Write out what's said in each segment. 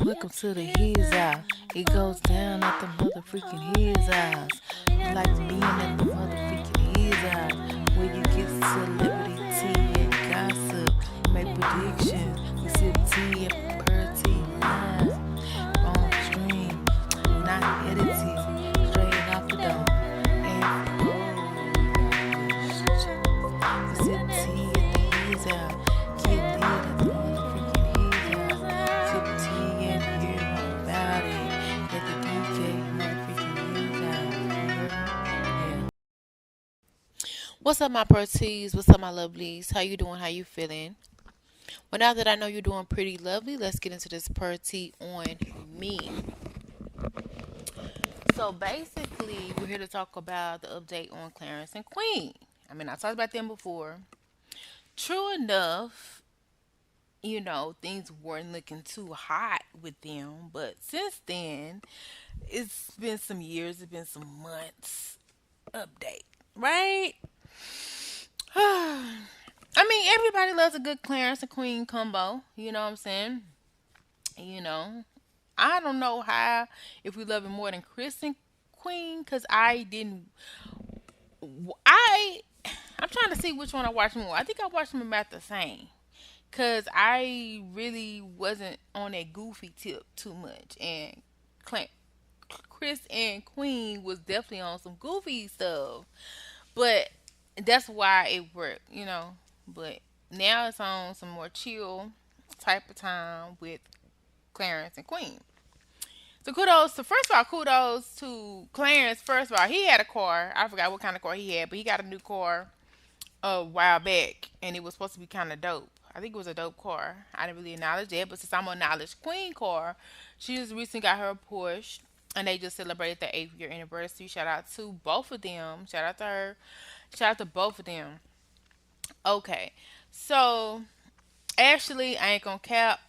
Welcome to the His House. It goes down at the motherfucking His House. Like being at the motherfucking His House. Where you get celebrity tea and gossip. Make predictions. We sip tea and per tea line. On stream. Not edited. Straight off the dome. And we sip tea at the His House. Get lit at the motherfucking His House. Sip tea and hear all about it. Let the DJ motherfucking His House. You heard me? Yeah. What's up, my proteas? What's up, my lovelies? How you doing? How you feeling? Well, now that I know you're doing pretty lovely, let's get into this pretty on me. So basically, we're here to talk about the update on Clarence and Queen. I mean, I talked about them before. True enough, things weren't looking too hot with them, but since then, it's been some years, it's been some months. Update, right? I mean, everybody loves a good Clarence and Queen combo. You know what I'm saying? You know, I don't know how if we love it more than Chris and Queen because I didn't. I I'm trying to see which one I watched more. I think I watched them about the same because I really wasn't on that goofy tip too much, and Cla- Chris and Queen was definitely on some goofy stuff. But that's why it worked. But now it's on some more chill type of time with Clarence and Queen. So kudos to first of all, kudos to Clarence. First of all, he had a car. I forgot what kind of car he had, but he got a new car a while back, and it was supposed to be kind of dope. I think it was a dope car. I didn't really acknowledge that, but since I'm gonna acknowledge Queen car, she just recently got her a Porsche, and they just celebrated their 8th year anniversary. Shout out to both of them. Shout out to her. Shout out to both of them. Okay, so actually, I ain't gonna cap.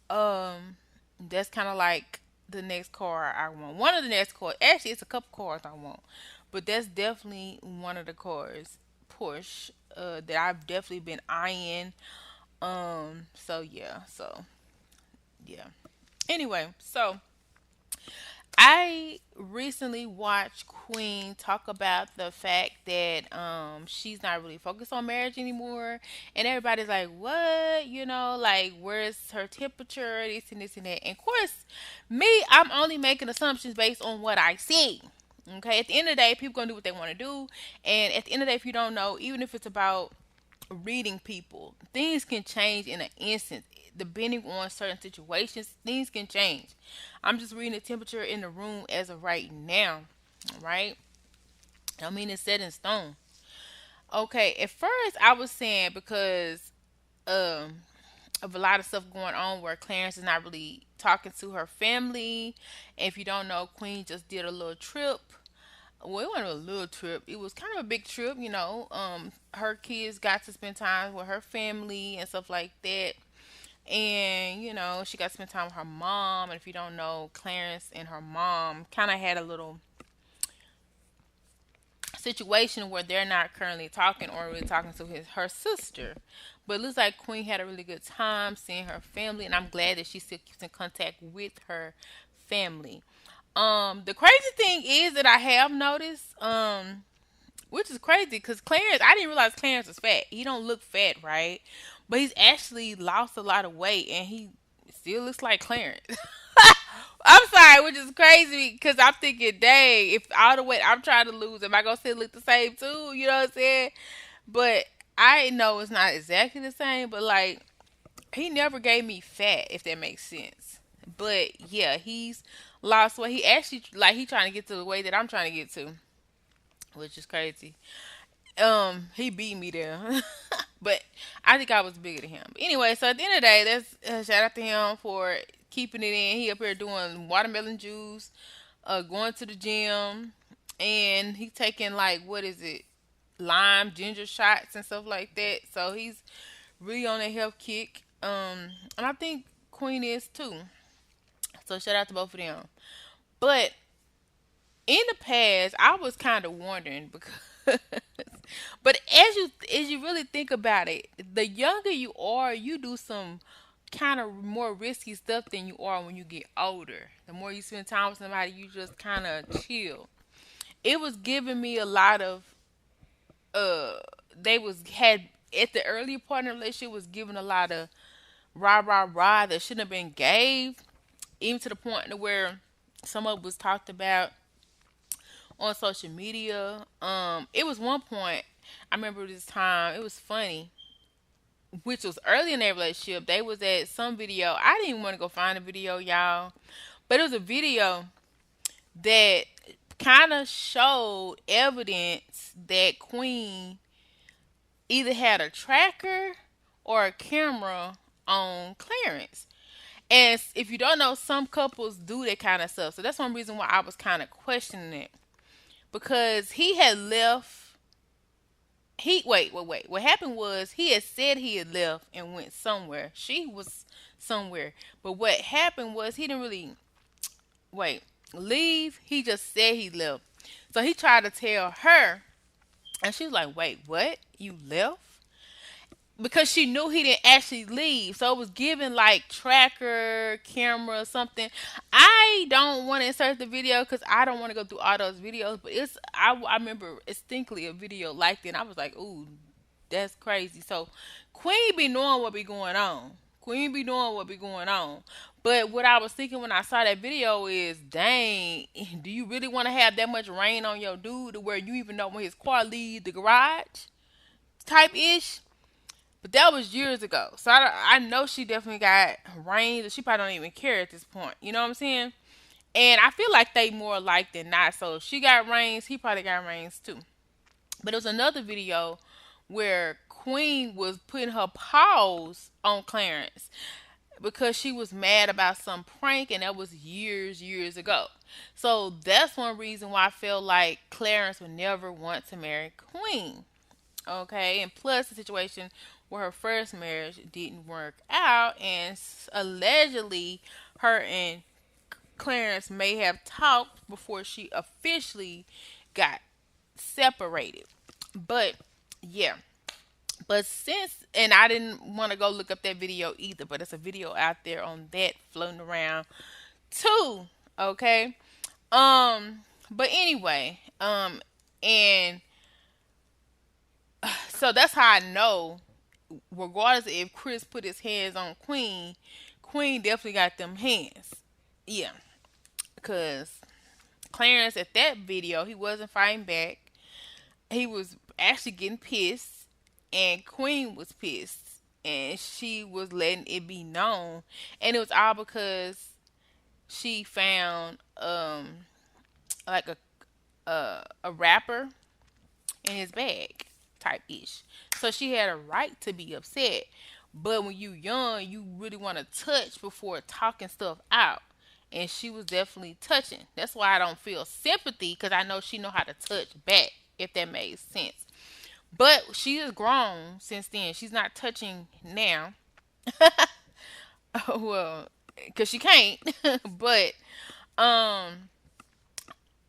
That's kind of like the next car I want. One of the next cars. Actually, it's a couple cars I want, but that's definitely one of the cars, Porsche, that I've definitely been eyeing. So yeah. So yeah. Anyway, so I recently watched Queen talk about the fact that she's not really focused on marriage anymore, and everybody's like, "What? Like where's her temperature? This and this and that." And of course, me, I'm only making assumptions based on what I see. Okay, at the end of the day, people gonna do what they want to do, and at the end of the day, if you don't know, even if it's about reading people. Things can change in an instant. Depending on certain situations, things can change. I'm just reading the temperature in the room as of right now, right? I mean, it's set in stone. Okay, at first I was saying because um of a lot of stuff going on where Clarence is not really talking to her family. And if you don't know, Queen just did a little trip. Well, it wasn't a little trip. It was kind of a big trip. Her kids got to spend time with her family and stuff like that. And, she got to spend time with her mom. And if you don't know, Clarence and her mom kind of had a little situation where they're not currently talking or really talking to her sister. But it looks like Queen had a really good time seeing her family. And I'm glad that she still keeps in contact with her family. The crazy thing is that I have noticed, which is crazy because Clarence, I didn't realize Clarence was fat. He don't look fat, right? But he's actually lost a lot of weight and he still looks like Clarence. I'm sorry, which is crazy because I'm thinking, dang, if all the weight I'm trying to lose, am I gonna still look the same too? You know what I'm saying? But I know it's not exactly the same, but like he never gave me fat, if that makes sense. But yeah, he's lost weight. He actually like he trying to get to the weight that I'm trying to get to, which is crazy. He beat me there, but I think I was bigger than him. But anyway, so at the end of the day, let's shout out to him for keeping it in. He up here doing watermelon juice, going to the gym, and he taking like what is it, lime ginger shots and stuff like that. So he's really on a health kick. And I think Queen is too. So shout out to both of them. But in the past, I was kind of wondering because, but as you really think about it, the younger you are, you do some kind of more risky stuff than you are when you get older. The more you spend time with somebody, you just kind of chill. It was giving me a lot of uh they was had at the earlier part of the relationship was giving a lot of rah rah rah that shouldn't have been gave, even to the point to where some of it was talked about on social media. It was one point I remember this time. It was funny, which was early in their relationship. They was at some video. I didn't even want to go find a video, y'all, but it was a video that kind of showed evidence that Queen either had a tracker or a camera on Clarence. And if you don't know, some couples do that kind of stuff. So that's one reason why I was kind of questioning it, because he had left. He wait. What happened was he had said he had left and went somewhere. She was somewhere, but what happened was he didn't really wait leave. He just said he left. So he tried to tell her, and she was like, "Wait, what? You left?" Because she knew he didn't actually leave. So it was given like tracker, camera, something. I don't want to insert the video because I don't want to go through all those videos. But I remember distinctly a video like that. And I was like, ooh, that's crazy. So Queen be knowing what be going on. Queen be knowing what be going on. But what I was thinking when I saw that video is, dang, do you really want to have that much rain on your dude to where you even know when his car leaves the garage? Type ish. But that was years ago. So I know she definitely got rings. She probably don't even care at this point. You know what I'm saying? And I feel like they more alike than not. So if she got rings, he probably got rings too. But it was another video where Queen was putting her paws on Clarence because she was mad about some prank, and that was years ago. So that's one reason why I feel like Clarence would never want to marry Queen. Okay, and plus the situation where her first marriage didn't work out, and allegedly her and Clarence may have talked before she officially got separated. But yeah, but since, and I didn't want to go look up that video either, but it's a video out there on that floating around too. Okay, but anyway, and so that's how I know, regardless if Chris put his hands on Queen, Queen definitely got them hands. Yeah, because Clarence at that video, he wasn't fighting back. He was actually getting pissed, and Queen was pissed, and she was letting it be known, and it was all because she found like a rapper in his bag type ish. So she had a right to be upset. But when you young, you really want to touch before talking stuff out. And she was definitely touching. That's why I don't feel sympathy, because I know she know how to touch back, if that makes sense. But she is grown since then. She's not touching now. Well, because she can't. But um,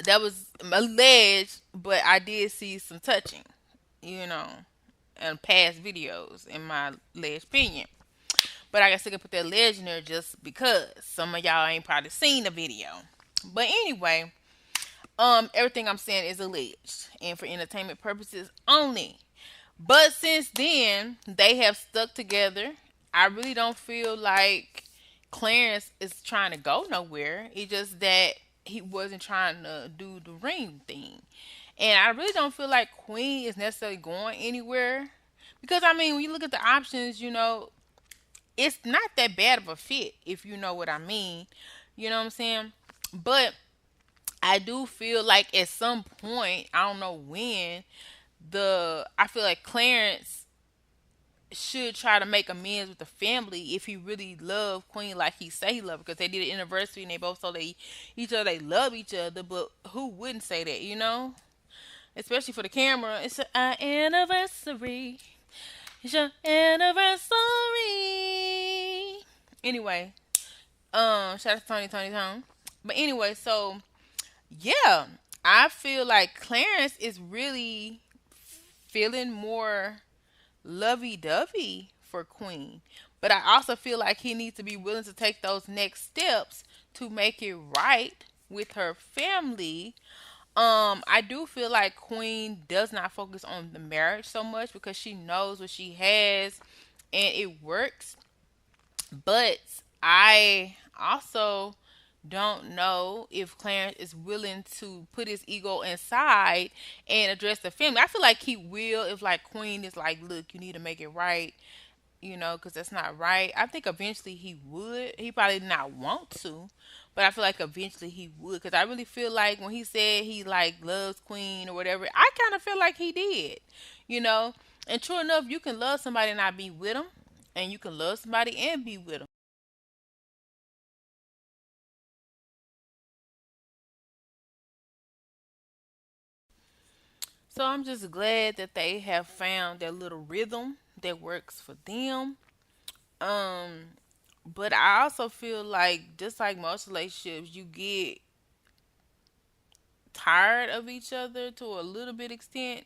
that was alleged. But I did see some touching, you know, in past videos, in my alleged opinion. But I guess I could put that alleged in there just because some of y'all ain't probably seen the video. But anyway, everything I'm saying is alleged and for entertainment purposes only. But since then, they have stuck together. I really don't feel like Clarence is trying to go nowhere. It's just that he wasn't trying to do the ring thing. And I really don't feel like Queen is necessarily going anywhere. Because, I mean, when you look at the options, you know, it's not that bad of a fit, if you know what I mean. You know what I'm saying? But I do feel like at some point, I don't know when, I feel like Clarence should try to make amends with the family if he really loved Queen like he say he loved, because they did an anniversary and they both told each other they love each other. But who wouldn't say that, you know? Especially for the camera. It's an anniversary. It's your anniversary. Anyway, shout out to Tony. But anyway, so yeah, I feel like Clarence is really feeling more lovey dovey for Queen. But I also feel like he needs to be willing to take those next steps to make it right with her family. I do feel like Queen does not focus on the marriage so much because she knows what she has and it works. But I also don't know if Clarence is willing to put his ego inside and address the family. I feel like he will if like Queen is like, look, you need to make it right, because that's not right. I think eventually he would. He probably not want to, but I feel like eventually he would. Because I really feel like when he said he like loves Queen or whatever, I kind of feel like he did, you know. And true enough, you can love somebody and not be with them, and you can love somebody and be with them. So I'm just glad that they have found their little rhythm that works for them. Um, but I also feel like just like most relationships, you get tired of each other to a little bit extent.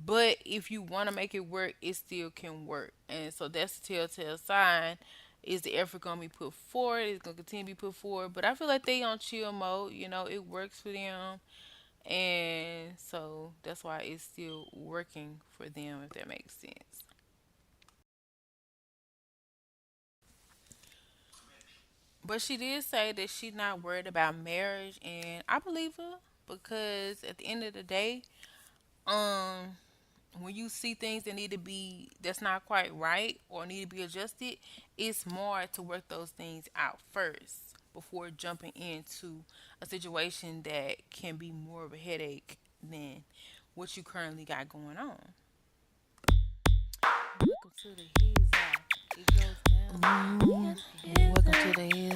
But if you want to make it work, it still can work. And so that's a telltale sign. Is the effort gonna be put forward? Is it gonna continue to be put forward? But I feel like they on chill mode. It works for them, and so that's why it's still working for them. If that makes sense. But she did say that she's not worried about marriage, and I believe her because at the end of the day, um, when you see things that need to be that's not quite right or need to be adjusted, it's smart to work those things out first before jumping into a situation that can be more of a headache than what you currently got going on. Welcome to the his eye. It goes down. Welcome to the his